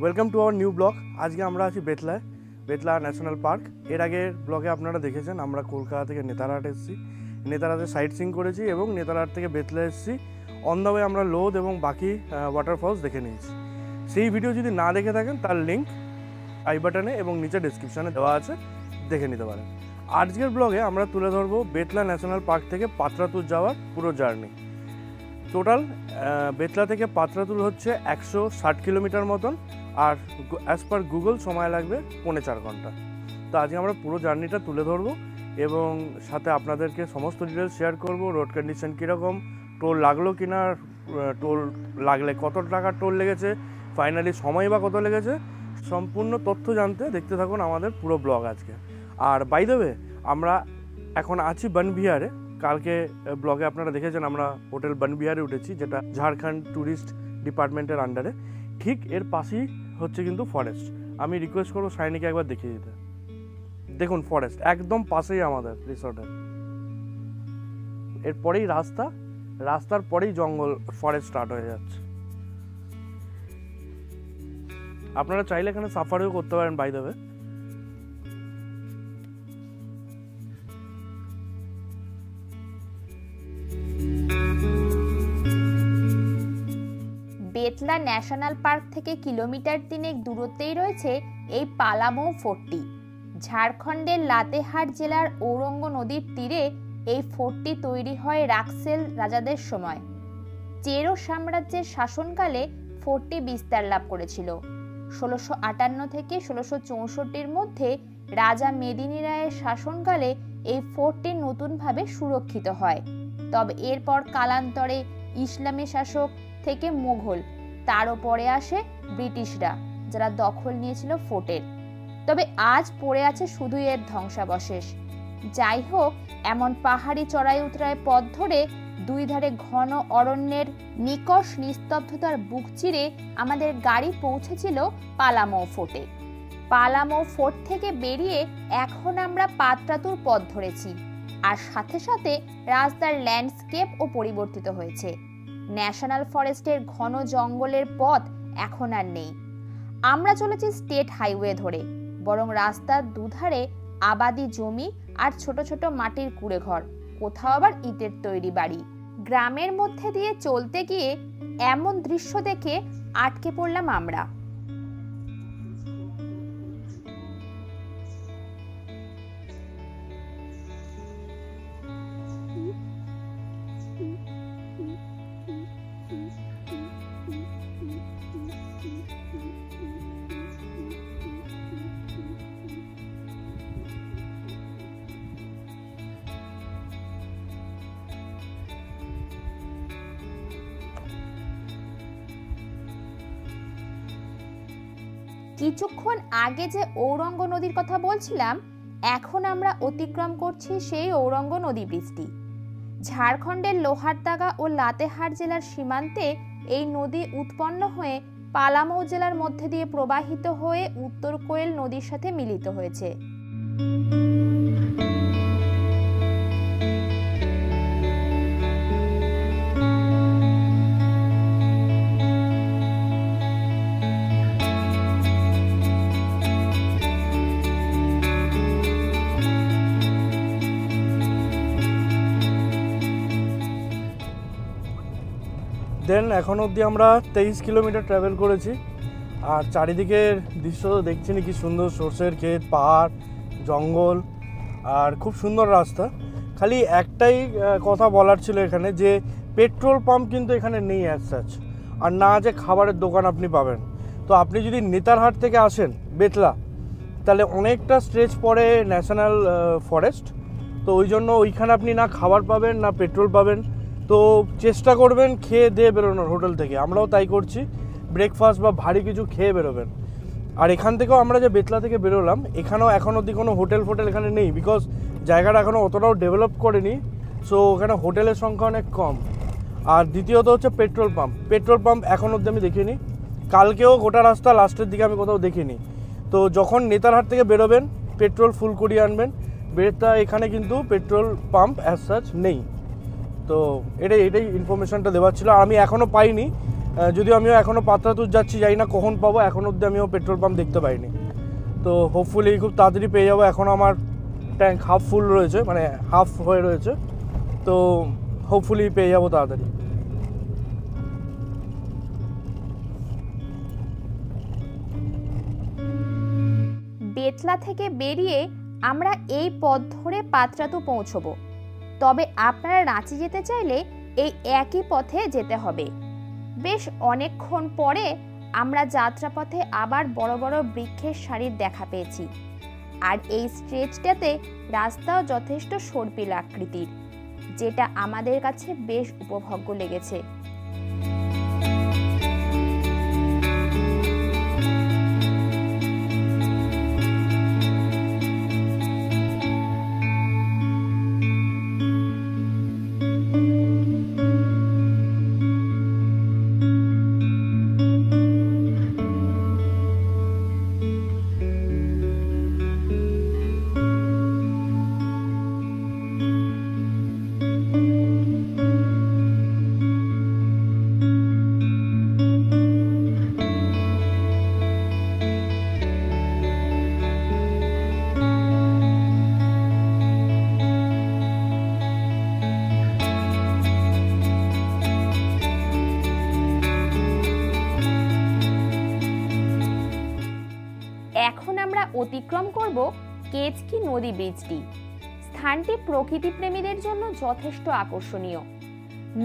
Welcome to our new blog. আজকে আমরা আছি বেতলা ন্যাশনাল পার্ক। এর আগের ব্লগে আপনারা দেখেছেন আমরা কলকাতা থেকে নেতারহাট এসেছি, নেতারহাটে সাইট সিইং করেছি এবং নেতারহাট থেকে বেতলা এসেছি। অন দ্য ওয়ে আমরা লোদ এবং বাকি ওয়াটারফলস দেখে নিয়েছি। সেই ভিডিও যদি না দেখে থাকেন তার লিঙ্ক আই বাটনে এবং নিচে ডেসক্রিপশানে দেওয়া আছে, দেখে নিতে পারেন। আজকের ব্লগে আমরা তুলে ধরবো বেতলা ন্যাশনাল পার্ক থেকে পাত্রাতুর যাওয়ার পুরো জার্নি। টোটাল বেতলা থেকে পাত্রাতুর হচ্ছে 160 কিলোমিটার মতন, আর অ্যাজ পার গুগল সময় লাগবে 4.5 ঘন্টা। তো আজকে আমরা পুরো জার্নিটা তুলে ধরবো এবং সাথে আপনাদেরকে সমস্ত ডিটেলস শেয়ার করব। রোড কন্ডিশন কীরকম, টোল লাগলো কিনা, টোল লাগলে কত টাকা টোল লেগেছে, ফাইনালি সময় বা কত লেগেছে, সম্পূর্ণ তথ্য জানতে দেখতে থাকুন আমাদের পুরো ব্লগ আজকে। আর বাই দ্য ওয়ে আমরা এখন আছি বনবিহারে। কালকে ব্লগে আপনারা দেখেছেন আমরা হোটেল বনবিহারে উঠেছি, যেটা ঝাড়খণ্ড ট্যুরিস্ট ডিপার্টমেন্টের আন্ডারে। ঠিক এর পাশেই হচ্ছে কিন্তু ফরেস্ট। আমি রিকোয়েস্ট করবো সাইনিকে একবার দেখিয়ে দিতে। দেখুন ফরেস্ট একদম পাশেই আমাদের রিসর্টের। এরপরেই রাস্তার পরেই জঙ্গল, ফরেস্ট স্টার্ট হয়ে যাচ্ছে। আপনারা চাইলে এখানে সাফারিও করতে পারেন by the way. Betla national park থেকে কিলোমিটার 3 দূরত্বেই রয়েছে এই পালামৌ ফোর্টটি। ঝাড়খণ্ডের লাতেহার জেলার ঔরঙ্গ নদীর তীরে এই ফোর্টটি তৈরি হয় রাক্সেল রাজাদের সময়। চেরো সাম্রাজ্যের শাসনকালে ফোর্টটি বিস্তার লাভ করেছিল। 1658 থেকে 1664 মধ্যে রাজা মেদিনী রায়ের শাসনকালে এই ফোর্টটি নতুনভাবে সুরক্ষিত হয়। তবে এরপর কালান্তরে ইসলামী শাসক থেকে মোগল, তারও পরে আসে ব্রিটিশরা, যারা দখল নিয়েছিল ফোর্টের। তবে আজ পড়ে আছে শুধুই এর ধ্বংসাবশেষ। যাই হোক, এমন পাহাড়ি চড়াই উতরাই পথ ধরে দুই ধারে ঘন অরণ্যের নিকষ নিস্তব্ধতার বুক চিরে আমাদের গাড়ি পৌঁছেছিল পালামৌ ফোর্টে। পালামৌ ফোর্ট থেকে বেরিয়ে এখন আমরা পাত্রাতুর পথ ধরেছি, আর সাথে সাথে রাস্তার ল্যান্ডস্কেপ ও পরিবর্তিত হয়েছে। ন্যাশনাল ফরেস্টের ঘন জঙ্গলের পথ এখন আর নেই। আমরা চলেছি স্টেট হাইওয়ে ধরে, বরং রাস্তার দুধারে আবাদি জমি আর ছোট ছোট মাটির কুঁড়েঘর, কোথাও আবার ইটের তৈরি বাড়ি। গ্রামের মধ্যে দিয়ে চলতে গিয়ে এমন দৃশ্য দেখে আটকে পড়লাম আমরা। কিছুক্ষণ আগে যে ঔরঙ্গ নদীর কথা বলছিলাম, এখন আমরা অতিক্রম করছি সেই ঔরঙ্গ নদী ব্রিজটি। ঝাড়খণ্ডের লোহারদাগা ও লাতেহার জেলার সীমান্তে এই নদী উৎপন্ন হয়ে পালামৌ জেলার মধ্যে দিয়ে প্রবাহিত হয়ে উত্তর কোয়েল নদীর সাথে মিলিত হয়েছে। দেন এখন অবধি আমরা 23 কিলোমিটার ট্রাভেল করেছি, আর চারিদিকের দৃশ্য তো দেখছেন কি সুন্দর, সর্ষের ক্ষেত, পাহাড়, জঙ্গল, আর খুব সুন্দর রাস্তা। খালি একটাই কথা বলার ছিল এখানে, যে পেট্রোল পাম্প কিন্তু এখানে নেই অ্যাজ সাচ, আর না যে খাবারের দোকান আপনি পাবেন। তো আপনি যদি নেতারহাট থেকে আসেন বেতলা, তাহলে অনেকটা স্ট্রেচ পড়ে ন্যাশনাল ফরেস্ট। তো ওই জন্য ওইখানে আপনি না খাবার পাবেন না পেট্রোল পাবেন। তো চেষ্টা করবেন খেয়ে দিয়ে বেরোনোর হোটেল থেকে। আমরাও তাই করছি, ব্রেকফাস্ট বা ভারী কিছু খেয়ে বেরোবেন। আর এখান থেকেও আমরা যে বেতলা থেকে বেরোলাম, এখানেও এখন অবধি কোনো হোটেল এখানে নেই, বিকজ জায়গাটা এখনও অতটাও ডেভেলপ করেনি। সো ওখানে হোটেলের সংখ্যা অনেক কম। আর দ্বিতীয়ত হচ্ছে পেট্রোল পাম্প এখন অবধি আমি দেখিনি। কালকেও গোটা রাস্তা লাস্টের দিকে আমি কোথাও দেখিনি। তো যখন নেতারহাট থেকে বেরোবেন পেট্রোল ফুল করিয়ে আনবেন। বেতলা এখানে কিন্তু পেট্রোল পাম্প অ্যাজ সাচ নেই। তো এটাই ইনফরমেশনটা দেওয়ার ছিল। আমি এখনও পাইনি, যদিও আমিও এখনও পাত্রাতুর যাচ্ছি, জানি না কখন পাবো, এখন অবধি আমিও পেট্রোল পাম্প দেখতে পাইনি। তো হোপফুলি খুব তাড়াতাড়ি পেয়ে যাবো। এখনও আমার ট্যাঙ্ক হাফ ফুল রয়েছে, মানে হাফ হয়ে রয়েছে, তো হোপফুলি পেয়ে যাবো তাড়াতাড়ি। বেতলা থেকে বেরিয়ে আমরা এই পথ ধরে পাত্রাতু পৌঁছবো। তবে আপনারা রাঁচি যেতে চাইলে এই একই পথে যেতে হবে। বেশ অনেকক্ষণ পরে আমরা যাত্রাপথে আবার বড় বড় বৃক্ষের সারির দেখা পেয়েছি। আর এই স্ট্রেচটাতে রাস্তাও যথেষ্ট সর্পিল আকৃতির, যেটা আমাদের কাছে বেশ উপভোগ্য লেগেছে। এখন আমরা অতিক্রম করব কেচকি নদী ব্রিজটি। স্থানটি প্রকৃতি প্রেমীদের জন্য যথেষ্ট আকর্ষণীয়।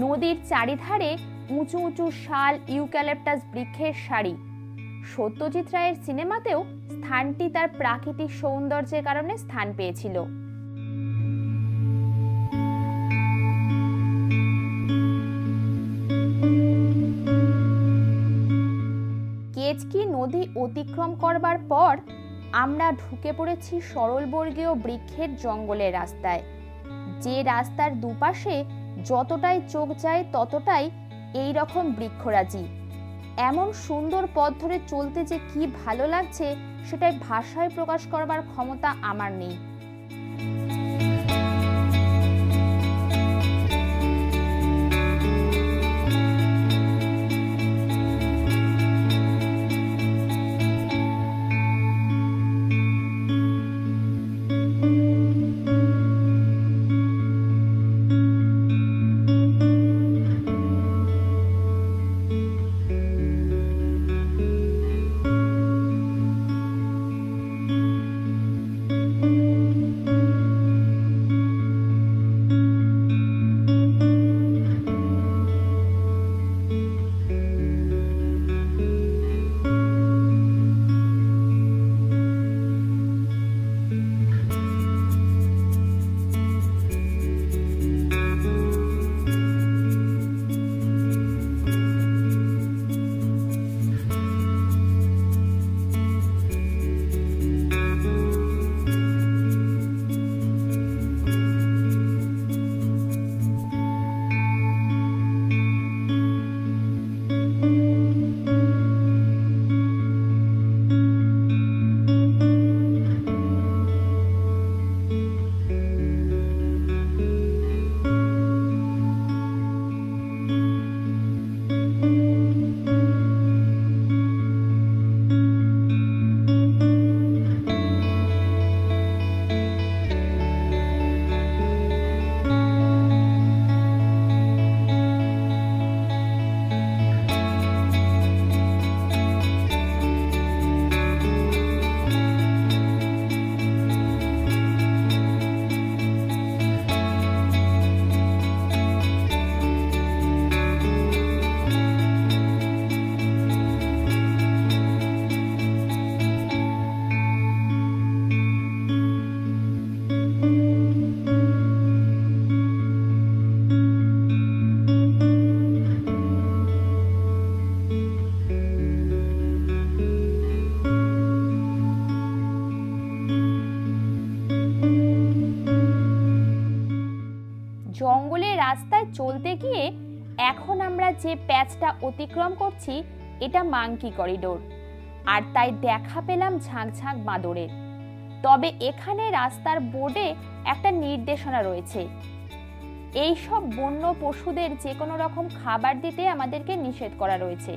নদীর চারিধারে উঁচু উঁচু শাল, ইউক্যালিপটাস বৃক্ষের সারি। সত্যজিৎ রায়ের সিনেমাতেও স্থানটি তার প্রাকৃতিক সৌন্দর্যের কারণে স্থান পেয়েছিল। কেচকি নদী অতিক্রম করবার পর আমরা ঢুকে পড়েছি সরলবর্গীয় বৃক্ষের জঙ্গলের রাস্তায়। যে রাস্তার দুপাশে যতটাই চোখ যায় ততটাই এই রকম বৃক্ষরাজি। এমন সুন্দর পথ ধরে চলতে যে কি ভালো লাগছে সেটাই ভাষায় প্রকাশ করবার ক্ষমতা আমার নেই। জঙ্গলের রাস্তায় চলতে গিয়ে এখন আমরা যে প্যাচটা অতিক্রম করছি এটা মাঙ্কি করিডোর, আর তাই দেখা পেলাম ঝাঁকঝাঁক বাঁদরের। তবে এখানে রাস্তার বোর্ডে একটা নির্দেশনা রয়েছে, এই সব বন্য পশুদের যে কোনো রকম খাবার দিতে আমাদেরকে নিষেধ করা রয়েছে।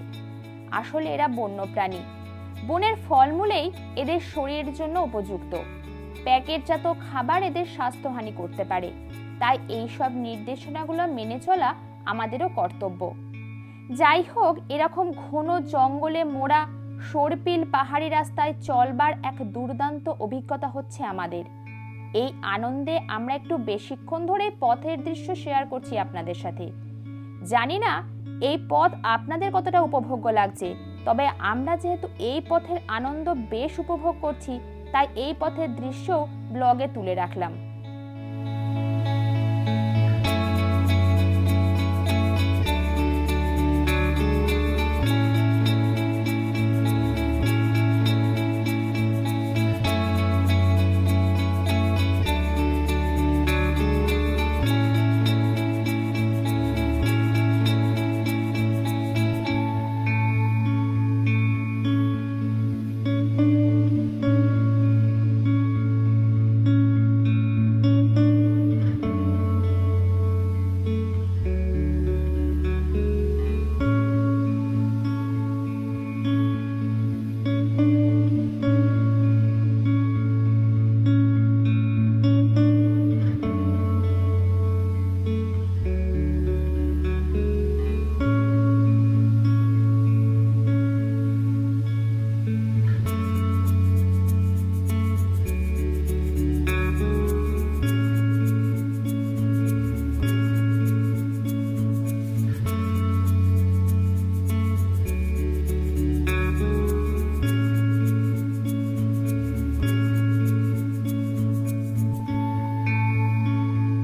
আসলে এরা বন্য প্রাণী, বনের ফলমূলেই এদের শরীরের জন্য উপযুক্ত। প্যাকেটজাত খাবার এদের স্বাস্থ্যহানি করতে পারে, তাই এই সব নির্দেশনাগুলো মেনে চলা আমাদেরও কর্তব্য। যাই হোক, এরকম ঘন জঙ্গলে মোড়া সরপিল পাহাড়ি রাস্তায় চলবার এক দুর্দান্ত অভিজ্ঞতা হচ্ছে আমাদের। এই আনন্দে আমরা একটু বেশিক্ষণ ধরে পথের দৃশ্য শেয়ার করছি আপনাদের সাথে। জানি না এই পথ আপনাদের কতটা উপভোগ্য লাগছে, তবে আমরা যেহেতু এই পথের আনন্দ বেশ উপভোগ করছি, তাই এই পথের দৃশ্য ব্লগে তুলে রাখলাম।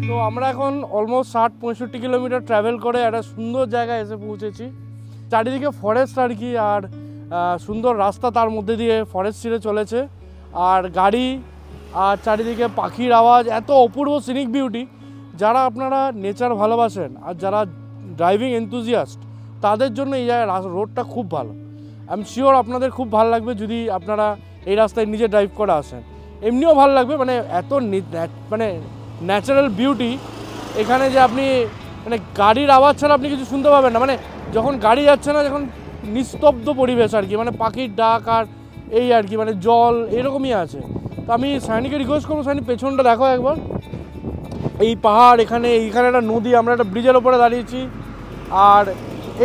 তো আমরা এখন অলমোস্ট 60-65 কিলোমিটার ট্রাভেল করে একটা সুন্দর জায়গায় এসে পৌঁছেছি। চারিদিকে ফরেস্ট আর কি, আর সুন্দর রাস্তা, তার মধ্যে দিয়ে ফরেস্ট ছিঁড়ে চলেছে, আর গাড়ি, আর চারিদিকে পাখির আওয়াজ, এত অপূর্ব সিনিক বিউটি। যারা আপনারা নেচার ভালোবাসেন আর যারা ড্রাইভিং এনথুজিয়াস্ট, তাদের জন্য এই জায়গায় রোডটা খুব ভালো। আই এম শিওর আপনাদের খুব ভালো লাগবে যদি আপনারা এই রাস্তায় নিজে ড্রাইভ করে আসেন। এমনিও ভালো লাগবে, মানে এত মানে ন্যাচারাল বিউটি এখানে যে আপনি মানে গাড়ির আওয়াজ ছাড়া আপনি কিছু শুনতে পাবেন না। মানে যখন গাড়ি যাচ্ছে না, যখন নিস্তব্ধ পরিবেশ আর কি, মানে পাখির ডাক আর এই আর কি, মানে জল এরকমই আছে। তো আমি সাইনিকে রিকোয়েস্ট করবো, সাইনি পেছনটা দেখো একবার, এই পাহাড়, এখানে একটা নদী, আমরা একটা ব্রিজের ওপরে দাঁড়িয়েছি, আর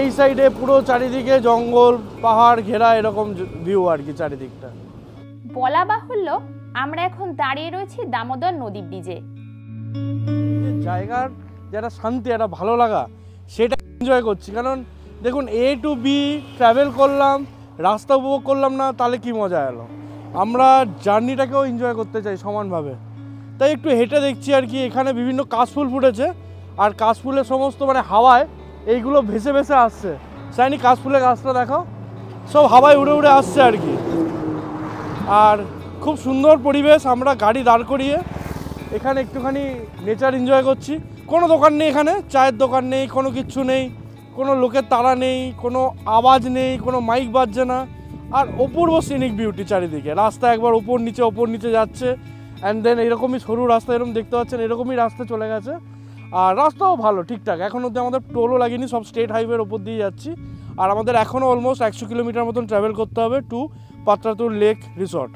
এই সাইডে পুরো চারিদিকে জঙ্গল পাহাড় ঘেরা এরকম ভিউ আর কি চারিদিকটা। বলা বাহুল্য, আমরা এখন দাঁড়িয়ে রয়েছি দামোদর নদী ব্রিজে। জায়গার যেটা শান্তি, একটা ভালো লাগা, সেটা এনজয় করছি। কারণ দেখুন, A to B ট্রাভেল করলাম, রাস্তা উপভোগ করলাম না, তাহলে কি মজা এলো। আমরা জার্নিটাকেও এনজয় করতে চাই সমানভাবে, তাই একটু হেঁটে দেখছি আর কি। এখানে বিভিন্ন কাশফুল ফুটেছে, আর কাশফুলের সমস্ত মানে হাওয়ায় এইগুলো ভেসে ভেসে আসছে। সাইনি কাশফুলের গাছটা দেখো, সব হাওয়ায় উড়ে উড়ে আসছে আর কি। আর খুব সুন্দর পরিবেশ। আমরা গাড়ি দাঁড় করিয়ে এখানে একটুখানি নেচার এনজয় করছি। কোনো দোকান নেই এখানে, চায়ের দোকান নেই, কোনো কিচ্ছু নেই, কোনো লোকের তাড়া নেই, কোনো আওয়াজ নেই, কোনো মাইক বাজছে না, আর অপূর্ব সিনিক বিউটি চারিদিকে। রাস্তা একবার ওপর নিচে যাচ্ছে, অ্যান্ড দেন এরকমই সরু রাস্তা, এরকম দেখতে পাচ্ছেন, এরকমই রাস্তা চলে গেছে। আর রাস্তাও ভালো, ঠিকঠাক। এখন অবধি আমাদের টোলও লাগেনি, সব স্টেট হাইওয়ের ওপর দিয়ে যাচ্ছি। আর আমাদের এখনও অলমোস্ট 100 কিলোমিটার মতন ট্রাভেল করতে হবে টু পাত্রাতুর লেক রিসর্ট।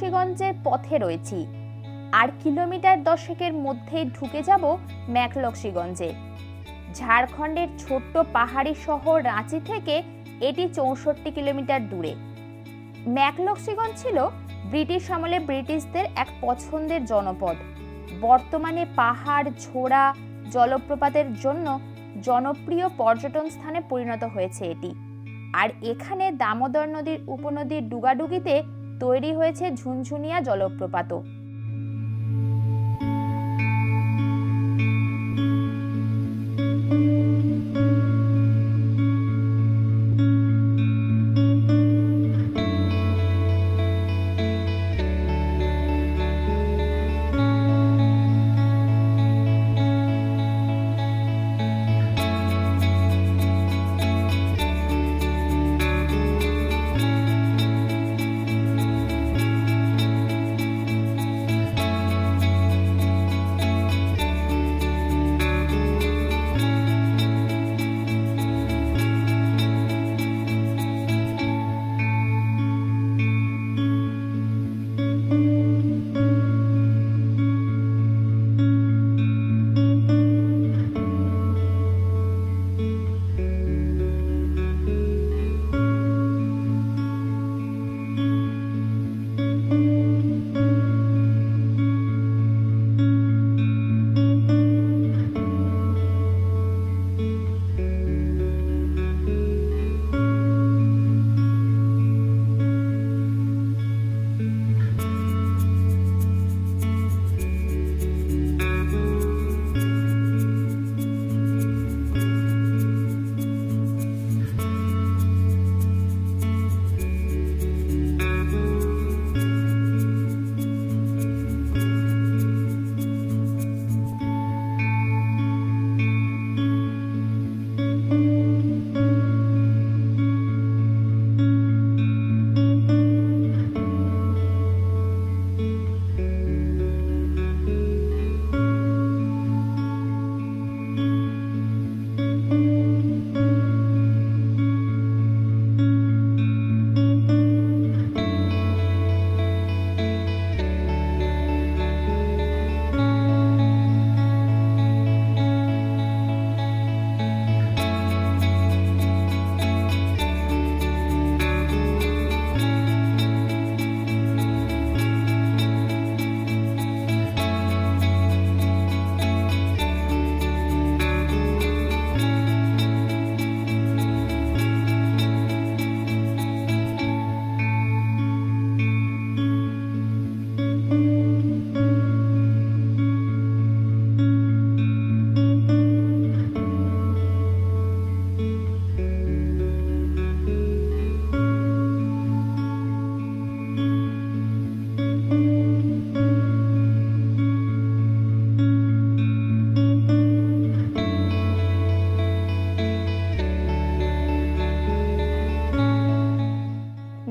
ম্যাকলক্সিগঞ্জের পথে রয়েছি, আর কিলোমিটার 10 মধ্যেই ঢুকে যাব ম্যাকলক্সিগঞ্জে। ঝাড়খণ্ডের ছোট্ট পাহাড়ি শহর রাঁচি থেকে এটি 64 কিলোমিটার দূরে। ম্যাকলক্সিগঞ্জ ছিল ব্রিটিশ আমলে ব্রিটিশদের এক পছন্দের জনপদ। বর্তমানে পাহাড়, ঝোড়া, জলপ্রপাতের জন্য জনপ্রিয় পর্যটন স্থানে পরিণত হয়েছে এটি। আর এখানে দামোদর নদীর উপনদীর ডুগাডুগিতে তৈরি হয়েছে ঝুনঝুনিয়া জলপ্রপাতও।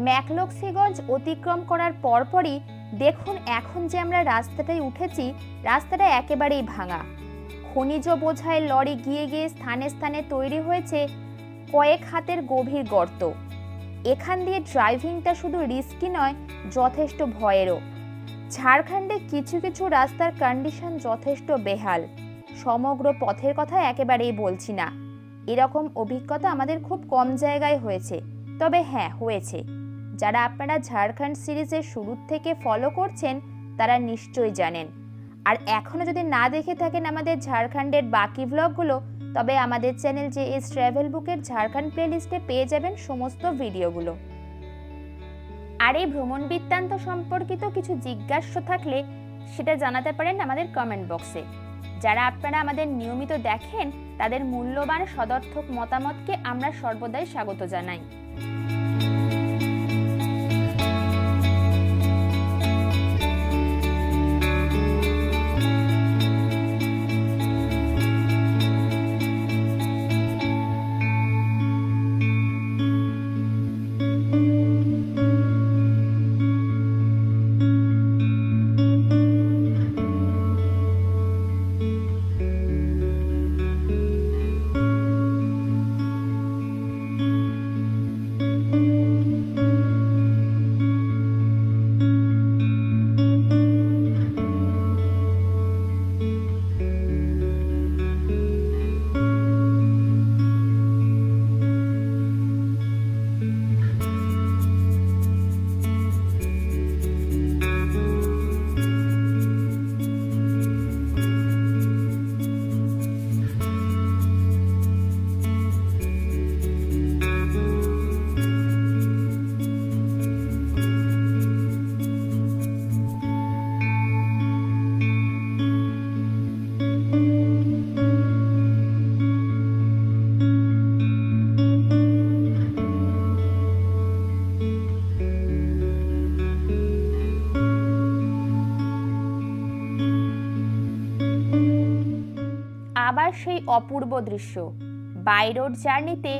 ম্যাকলক্সিগঞ্জ অতিক্রম করার পরপরই দেখুন এখন যে আমরা রাস্তাটায় উঠেছি, রাস্তাটা একেবারেই ভাঙা। খনিজ বোঝাই লরি গিয়ে গিয়ে স্থানে স্থানে তৈরি হয়েছে কয়েক হাতের গভীর গর্ত। এখান দিয়ে ড্রাইভিংটা শুধু রিস্কি নয়, যথেষ্ট ভয়েরও। ঝাড়খণ্ডে কিছু কিছু রাস্তার কন্ডিশন যথেষ্ট বেহাল। সমগ্র পথের কথা একেবারেই বলছি না, এরকম অভিজ্ঞতা আমাদের খুব কম জায়গায় হয়েছে। তবে হ্যাঁ, হয়েছে। যারা আপনারা ঝাড়খণ্ড সিরিজের শুরুর থেকে ফলো করছেন তারা নিশ্চয়ই জানেন। আর এখনও যদি না দেখে থাকেন আমাদের ঝাড়খণ্ডের বাকি ব্লগগুলো, তবে আমাদের চ্যানেল JS ট্রাভেল বুকের ঝাড়খণ্ড প্লেলিস্টে পেয়ে যাবেন সমস্ত ভিডিওগুলো। আর এই ভ্রমণ বৃত্তান্ত সম্পর্কিত কিছু জিজ্ঞাসা থাকলে সেটা জানাতে পারেন আমাদের কমেন্ট বক্সে। যারা আপনারা আমাদের নিয়মিত দেখেন তাদের মূল্যবান সদর্থক মতামতকে আমরা সর্বদাই স্বাগত জানাই। সেই অপূর্ব দৃশ্য। বাই রোড জার্নিতে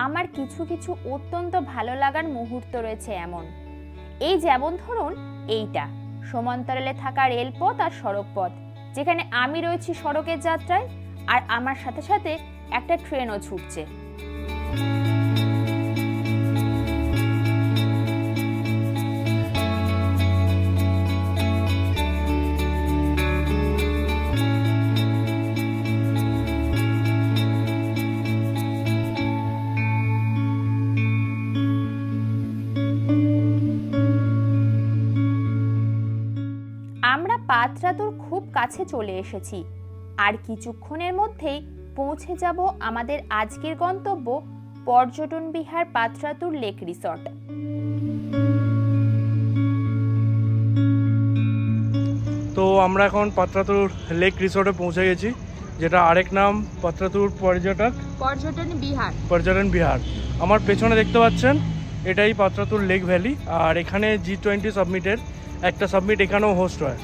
আমার কিছু কিছু অত্যন্ত ভালো লাগার মুহূর্ত রয়েছে এমন। এই যেমন ধরুন এইটা সমান্তরালে থাকা রেলপথ আর সড়কপথ, যেখানে আমি রয়েছি সড়কের যাত্রায় আর আমার সাথে সাথে একটা ট্রেনও ছুটছে। আমরা পাত্রাতুর খুব কাছে চলে এসেছি, আর কিছুক্ষণের মধ্যেই পৌঁছে যাব আমাদের আজকের গন্তব্য পর্যটন বিহার পাত্রাতুর লেক রিসর্ট। তো আমরা এখন পাত্রাতুর লেক রিসর্টে পৌঁছে গেছি, যেটা আরেক নাম পাত্রাতুর পর্যটন বিহার। আমার পেছনে দেখতে পাচ্ছেন এটাই পাত্রাতুর লেক ভ্যালি, আর এখানে G20 সাবমিটের একটা সাবমিট এখানেও হোস্ট হয়।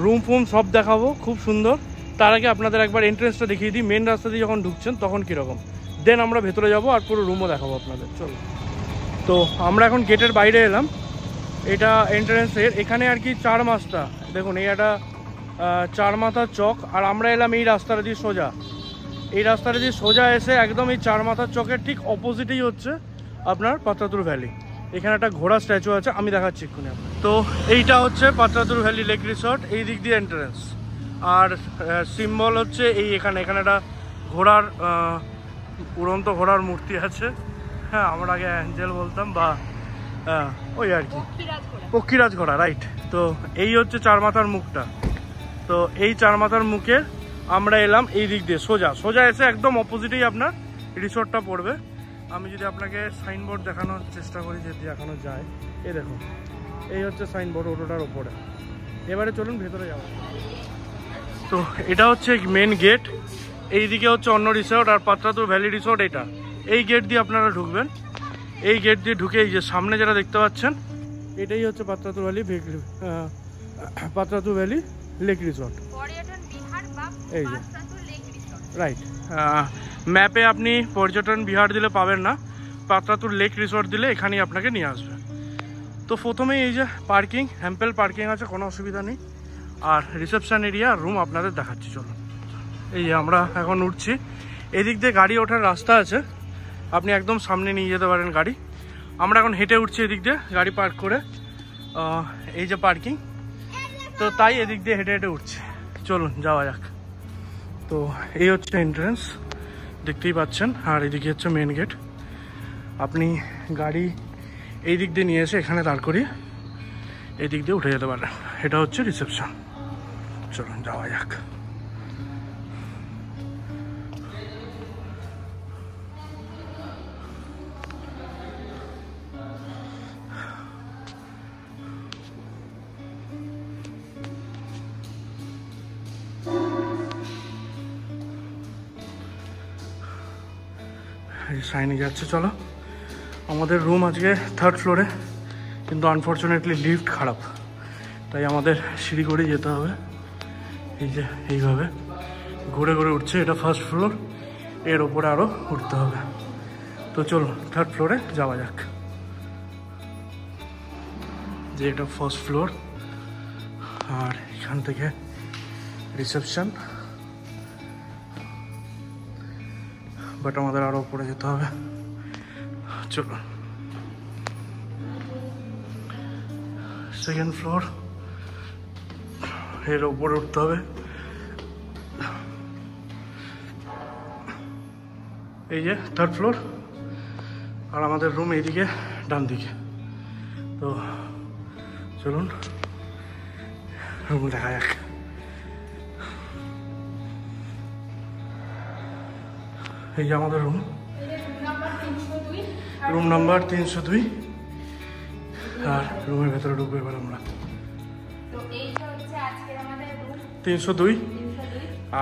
রুম ফুম সব দেখাবো, খুব সুন্দর। তার আগে আপনাদের একবার এন্ট্রেন্সটা দেখিয়ে দিই, মেন রাস্তা দিয়ে যখন ঢুকছেন তখন কীরকম, দেন আমরা ভেতরে যাব আর পুরো রুমও দেখাবো আপনাদের। চলো, তো আমরা এখন গেটের বাইরে এলাম, এটা এন্ট্রেন্সের। এখানে আর কি 4 মাথা, দেখুন এই একটা 4 মাথার চক, আর আমরা এলাম এই রাস্তাটা দিয়ে সোজা। এই রাস্তাটা দিয়ে সোজা এসে একদম এই 4 মাথার চকের ঠিক অপোজিটেই হচ্ছে আপনার পাত্রাতুর ভ্যালি। এখানে একটা ঘোড়া স্ট্যাচু আছে, আমি দেখাচ্ছি এক্ষুনি আপনার। তো এইটা হচ্ছে পাত্রাতুর ভ্যালি লেক রিসর্ট, এই দিক দিয়ে এন্ট্রেন্স। আর সিম্বল হচ্ছে এই এখানে একটা ঘোড়ার উড়ন্ত ঘোড়ার মূর্তি আছে। হ্যাঁ, আমরা আগে অ্যাঞ্জেল বলতাম, বা ওই আর কি পক্ষীরাজ ঘোড়া, রাইট। তো এই হচ্ছে 4 মাথার মুখটা। তো এই 4 মাথার মুখে আমরা এলাম এই দিক দিয়ে সোজা সোজা এসে একদম অপোজিটেই আপনার রিসর্টটা পড়বে। আমি যদি আপনাকে সাইনবোর্ড দেখানোর চেষ্টা করি, যদি দেখানো যায়, এই দেখুন এই হচ্ছে সাইনবোর্ড অটোটার ওপরে। এবারে চলুন ভেতরে যাবো। তো এটা হচ্ছে মেন গেট, এই দিকে হচ্ছে অন্য রিসর্ট, আর পাত্রাতুর ভ্যালি রিসর্ট এটা। এই গেট দিয়ে আপনারা ঢুকবেন, এই গেট দিয়ে ঢুকে এই যে সামনে যেটা দেখতে পাচ্ছেন এটাই হচ্ছে পাত্রাতুর ভ্যালি লেক রিসর্ট, এই যে রাইট। ম্যাপে আপনি পর্যটন বিহার দিলে পাবেন না, পাত্রাতুর লেক রিসর্ট দিলে এখানেই আপনাকে নিয়ে আসবে। তো প্রথমেই এই যে পার্কিং, হ্যাম্পেল পার্কিং আছে, কোনো অসুবিধা নেই। আর রিসেপশন এরিয়া রুম আপনাদের দেখাচ্ছি, চলুন। এই যে আমরা এখন উঠছি, এদিক দিয়ে গাড়ি ওঠার রাস্তা আছে, আপনি একদম সামনে নিয়ে যেতে পারেন গাড়ি। আমরা এখন হেঁটে উঠছি এদিক দিয়ে গাড়ি পার্ক করে, এই যে পার্কিং, তো তাই এদিক দিয়ে হেঁটে হেঁটে উঠছি। চলুন যাওয়া যাক। তো এই হচ্ছে এন্ট্রেন্স, দেখতেই পাচ্ছেন, আর এদিকে হচ্ছে মেন গেট। আপনি গাড়ি এই দিক দিয়ে নিয়ে এসে এখানে দাঁড় করিয়ে এই দিক দিয়ে উঠে যেতে পারেন। এটা হচ্ছে রিসেপশন, চলুন যাওয়া যাক। সাইনে যাচ্ছে, চলো। আমাদের রুম আজকে 3rd ফ্লোরে, কিন্তু আনফর্চুনেটলি লিফট খারাপ, তাই আমাদের সিঁড়ি করে যেতে হবে। এই যে এইভাবে ঘুরে ঘুরে উঠছে, এটা 1st ফ্লোর, এর ওপরে আরও উঠতে হবে। তো চলো 3rd ফ্লোরে যাওয়া যাক। যে এটা 1st ফ্লোর, আর এখান থেকে রিসেপশন, বাট আমাদের আরও উপরে যেতে হবে। চলো 2nd ফ্লোর, এর উপরে উঠতে হবে। এই যে 3rd ফ্লোর, আর আমাদের রুম এইদিকে ডান দিকে। তো চলুন রুম দেখা যাক। এই যে আমাদের রুম, রুম নাম্বার 302, আর রুমের ভেতরে ঢুকবো এবার আমরা। 302,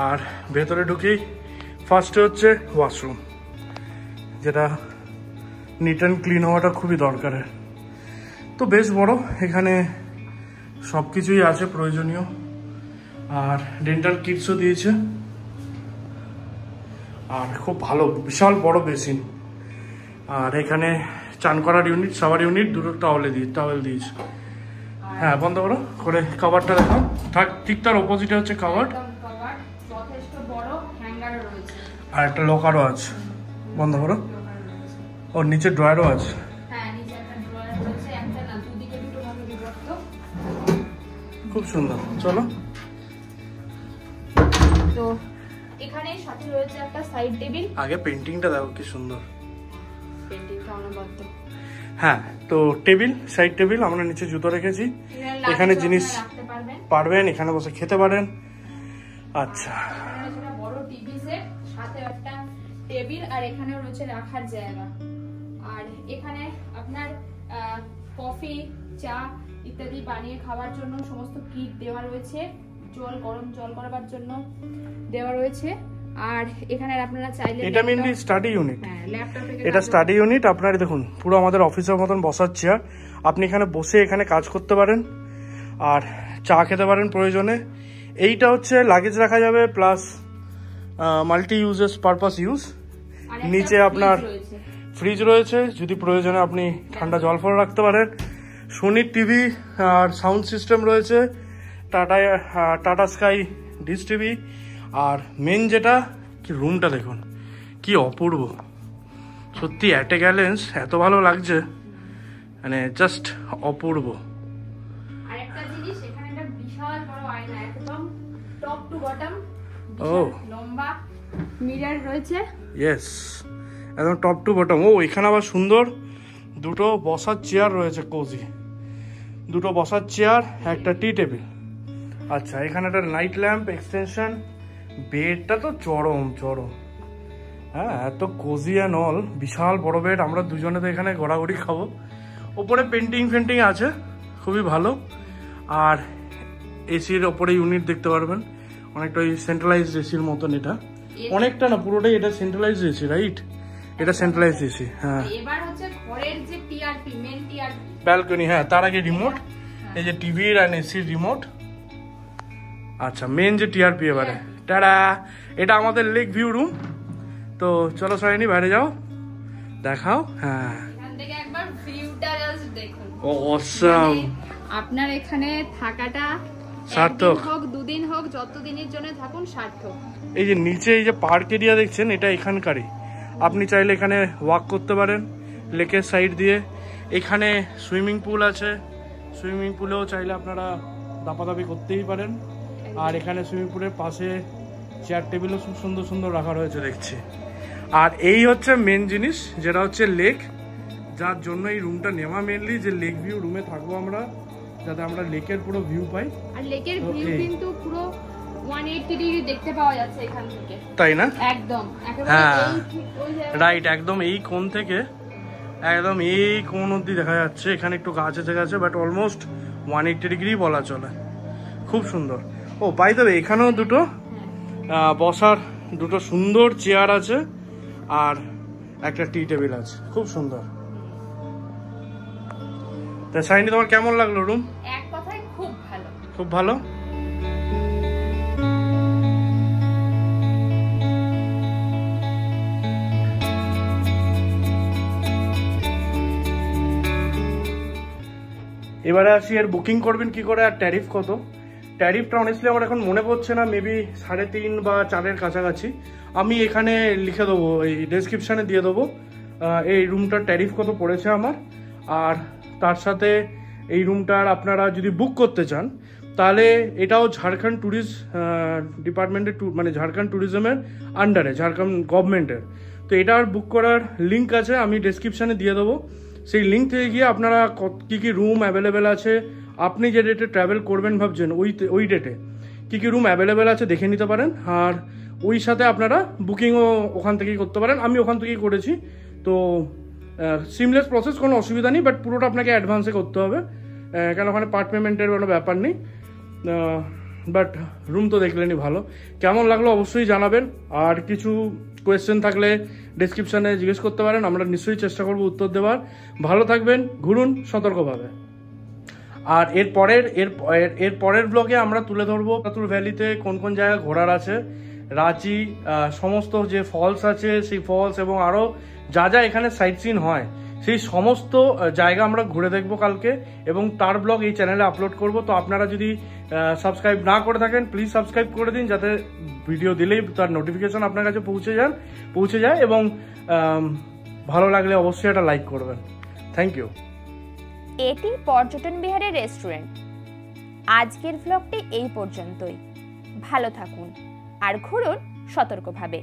আর ভেতরে ঢুকেই ফার্স্টে হচ্ছে ওয়াশরুম, যেটা নিট অ্যান্ড ক্লিন হওয়াটা খুবই দরকারের। তো বেশ বড়, এখানে সব কিছুই আছে প্রয়োজনীয়, আর ডেন্টাল কিটসও দিয়েছে। আর খুব ভালো, বিশাল বড় বেসিন। আর এখানে চান করার ইউনিট, শাওয়ার ইউনিট, দুটো টাওয়েল দিয়েছে। হ্যাঁ বন্ধ করো করে কভারটা দেখাও। ঠিক তার অপোজিটে হচ্ছে কভার, যথেষ্ট বড় হ্যাঙ্গারও রয়েছে, আর একটা লকারও আছে। বন্ধ করো। ওর নিচে ড্রয়ারও আছে। হ্যাঁ নিচে একটা ড্রয়ার রয়েছে, একটা না দুদিকে দুটো ভাবে বিভক্ত। খুব সুন্দর। চলো। তো এখানে সাথে রয়েছে একটা সাইড টেবিল। আগে পেন্টিংটা দেখো কি সুন্দর, পেন্টিংটা অনবদ্য। হ্যাঁ তো টেবিল, সাইড টেবিল, আমরা নিচে জুতো রেখেছি, এখানে জিনিস রাখতে পারবেন, এখানে বসে খেতে পারেন। আচ্ছা এখানে রয়েছে বড় টিভি সেট, সাথে একটা টেবিল, আর এখানেও রয়েছে রাখার জায়গা। আর এখানে আপনার কফি, চা ইত্যাদি বানিয়ে খাওয়ার জন্য সমস্ত কিট দেওয়া রয়েছে, গরম জল করার জন্য দেওয়া রয়েছে। আর এখানে আপনারা চাইলে এটা মেইনলি স্টাডি ইউনিট, হ্যাঁ ল্যাপটপ থেকে, এটা স্টাডি ইউনিট। আপনারা দেখুন পুরো আমাদের অফিসের মতন বসার চেয়ার, আপনি এখানে বসে এখানে কাজ করতে পারেন আর চা খেতে পারেন প্রয়োজনে। এইটা হচ্ছে লাগেজ রাখা যাবে plus multi uses purpose use. নিচে আপনার ফ্রিজ রয়েছে, যদি প্রয়োজনে আপনি ঠান্ডা জল ফল রাখতে পারেন। সোনির টিভি আর সাউন্ড সিস্টেম রয়েছে, টাটা স্কাই ডিশ টিভি। আর মেন যেটা কি, রুমটা দেখুন কি অপূর্ব, সত্যি অ্যাট এ গ্যালেন্স এত ভালো লাগছে, মানে জাস্ট অপূর্ব। আরেকটা জিনিস, এখানে একটা বিশাল বড় আয়না, একদম টপ টু বটম, লম্বা মিরর রয়েছে। ইয়েস, একদম টপ টু বটম। ও এখানে আবার সুন্দর দুটো বসার চেয়ার রয়েছে, কোজি দুটো বসার চেয়ার, একটা টি টেবিল। আচ্ছা এখানে একটা নাইট ল্যাম্প, এক্সটেনশন, বেডটা তো চরম। হ্যাঁ এত কোজি অ্যান্ড অল, বিশাল বড় বেড। আমরা দুজনে তো এখানে ঘোরাঘুরি খাবো। ওপরে পেন্টিং আছে, খুবই ভালো। আর এসির ওপরে ইউনিট দেখতে পারবেন, অনেকটা ওই সেন্ট্রালাইজড এসির মতন। এটা অনেকটা না, পুরোটাই এটা সেন্ট্রালাইজড এসি, রাইট? এটা সেন্ট্রালাইজড এসি। হ্যাঁ এবার হচ্ছে ঘরের যে টিআরপি, মেন টিআরপি, ব্যালকনি। হ্যাঁ তার আগে রিমোট, এই যে টিভির আর এসির রিমোট। আচ্ছা মেন যে টিআরপি এবারে, টাটা, এটা আমাদের লেক ভিউ রুম। তো চলো সরাইনি, বাইরে যাও, দেখাও। হ্যাঁ এখান থেকে একবার ভিউটা জাস্ট দেখুন। অসাম। আপনার এখানে থাকাটা সার্থক হোক, দুদিন হোক, যত দিনের জন্য থাকুন সার্থক। এই যে নিচে এই যে পার্ক এরিয়া দেখছেন, এটা এখানকারই। আপনি চাইলে এখানে ওয়াক করতে পারেন লেকের সাইড দিয়ে। এখানে সুইমিং পুল আছে, সুইমিং পুলেও চাইলে আপনারা দাপাদাপি করতেই পারেন। আর এখানে সুইমিং পুলের পাশে চেয়ার টেবিলও খুব সুন্দর সুন্দর রাখা রয়েছে দেখছি। আর এই হচ্ছে মেন জিনিস, যেটা হচ্ছে লেক, যার জন্য এই রুমটা নেওয়া মেনলি, যে লেক ভিউ রুমে থাকবো আমরা, যাতে আমরা লেকের পুরো ভিউ পাই। আর লেকের ভিউ কিন্তু পুরো 180 ডিগ্রি দেখতে পাওয়া যাচ্ছে এখান থেকে, তাই না? একদম হ্যাঁ রাইট, একদম এই কোণ থেকে একদম এই কোণ অবধি দেখা যাচ্ছে। এখানে একটু গাছ আছে, বাট অলমোস্ট 180 ডিগ্রি বলা চলে। খুব সুন্দর। ও বাই দ্য ওয়ে, এখানেও দুটো বসার দুটো সুন্দর চেয়ার আছে, আর একটা টি টেবিল আছে, খুব সুন্দর। তা সাইনি, তোমার কেমন লাগলো রুম? এক কথায় খুব ভালো, খুব ভালো। এবারে আসি, এর বুকিং করবেন কি করে আর ট্যারিফ কত? ট্যারিফটা অনেস্টলি আমার এখন মনে পড়ছে না, মেবি 3.5 বা 4-এর কাছাকাছি। আমি এখানে লিখে দেবো, এই ডেসক্রিপশানে দিয়ে দেবো এই রুমটার ট্যারিফ কত পড়েছে আমার। আর তার সাথে এই রুমটার আপনারা যদি বুক করতে চান, তাহলে এটাও ঝাড়খণ্ড ট্যুরিস্ট ডিপার্টমেন্টের, মানে ঝাড়খণ্ড ট্যুরিজমের আন্ডারে, ঝাড়খণ্ড গভর্নমেন্টের। তো এটার বুক করার লিঙ্ক আছে, আমি ডেসক্রিপশানে দিয়ে দেবো। সেই লিঙ্ক থেকে গিয়ে আপনারা কী কী রুম অ্যাভেলেবেল আছে, আপনি যে ডেটে ট্রাভেল করবেন ভাবছেন ওই ডেটে কী কী রুম অ্যাভেলেবেল আছে দেখে নিতে পারেন। আর ওই সাথে আপনারা বুকিংও ওখান থেকেই করতে পারেন, আমি ওখান থেকেই করেছি। তো সিমলেস প্রসেস, কোনো অসুবিধা নেই, বাট পুরোটা আপনাকে অ্যাডভান্সে করতে হবে, কেন ওখানে পার্ট পেমেন্টের কোনো ব্যাপার নেই। বাট রুম তো দেখলেনই ভালো। কেমন লাগলো অবশ্যই জানাবেন, আর কিছু কোয়েশ্চেন থাকলে ডেসক্রিপশানে জিজ্ঞেস করতে পারেন, আমরা নিশ্চয়ই চেষ্টা করবো উত্তর দেওয়ার। ভালো থাকবেন, ঘুরুন সতর্কভাবে। আর এর পরের ব্লগে আমরা তুলে ধরবো কাতুর ভ্যালিতে কোন কোন জায়গা ঘোরার আছে, রাঁচি, সমস্ত যে ফলস আছে সেই ফলস এবং আরও যা যা এখানে সাইট সিন হয় সেই সমস্ত জায়গা আমরা ঘুরে দেখবো কালকে, এবং তার ব্লগ এই চ্যানেলে আপলোড করব। তো আপনারা যদি সাবস্ক্রাইব না করে থাকেন প্লিজ সাবস্ক্রাইব করে দিন, যাতে ভিডিও দিলেই তার নোটিফিকেশন আপনার কাছে পৌঁছে যায়, এবং ভালো লাগলে অবশ্যই একটা লাইক করবেন। Thank you. এটি পর্যটন বিহারের রেস্টুরেন্ট। আজকের ব্লগটি এই পর্যন্তই। ভালো থাকুন আর ঘুরুন সতর্কভাবে।